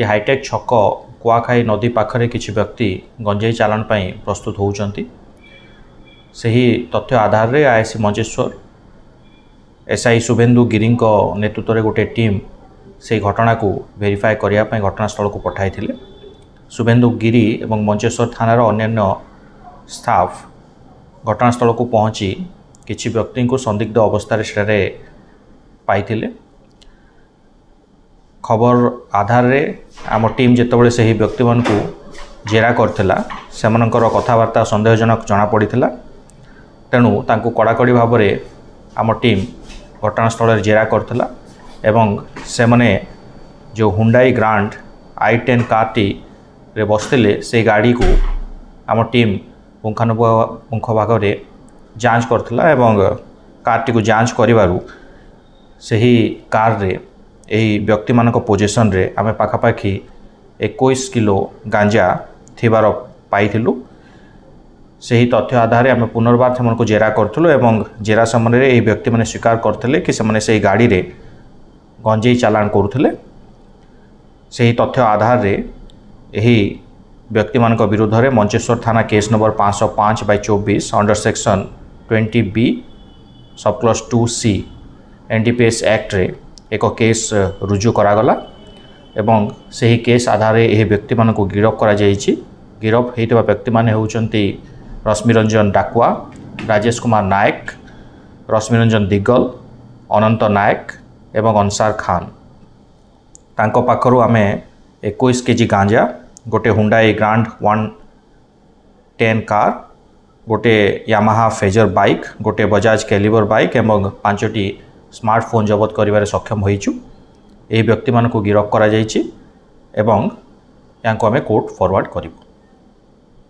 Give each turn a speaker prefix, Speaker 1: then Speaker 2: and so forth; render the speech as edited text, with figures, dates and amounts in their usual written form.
Speaker 1: कि हाईटेक छक कुआखाई नदी पाखरे किछि व्यक्ति गंजेई चालान पई प्रस्तुत होउचंती। सही तथ्य आधार रे आईसी मंजेश्वर एसआई शुभेन्दु गिरी नेतृत्व में गोटे टीम से घटना को वेरीफाई करने घटनास्थल को पठाई थिले। शुभेन्दु गिरी एवं मंजेश्वर थानार अन्यान्य स्टाफ घटनास्थल को पहुँची किछि व्यक्ति को संदिग्ध अवस्था सेठारे पाइथिले। खबर आधार रे आम टीम जेतबेले सही व्यक्ति मान को जेरा करथिला सेमानकर कथावार्ता संदेहजनक जना पड़िथिला। तेणु तांको कड़ाकड़ी भाव में आम टीम घटनास्थल जेरा करथिला एवं से माने जो हुंडाई ग्रांड i10 कारटी रे बसथिले से गाड़ी को आम टीम पुंख भाग में जांच करथिला एवं कारटी को जांच करिवारु सही कार रे एही व्यक्ति मानक पोजीशन रे आमे पाखापाखी 21 किलो गांजा थिबार पाइथिलु। सही तथ्य आधार आम पुनर्बार से जेरा करूँ एवं जेरा समय यही व्यक्ति मैंने स्वीकार करते कि से गाड़ी रे गंजेई चालान करुले। सही तथ्य आधार रे यही व्यक्ति मान विरुद्ध में मंचेश्वर थाना case number 505/24 under section 20B सबक्लस 2C NDPS act रे एक केस रुजु करागला एवं सही केस आधार यही व्यक्ति मान को गिरफ करा जायछि। गिरफ होइतबा व्यक्ति माने होउचंती रश्मिरंजन डाकुआ, राजेश कुमार नायक, रश्मिरंजन दिगल, अनंत नायक एवं अंसार खान। तांको पाखरु आमे 21 केजी गांजा, गोटे हुंडाई ग्रांड 110 कार, गोटे यामाहा फेजर बाइक, गोटे बजाज कैलिबर बाइक एवं 5टी स्मार्टफोन जबत करिबारे सक्षम होइछु। एही व्यक्ति मान को गिरफ करा जायछि एवं यांको आमे कोर्ट फॉरवर्ड करिबु।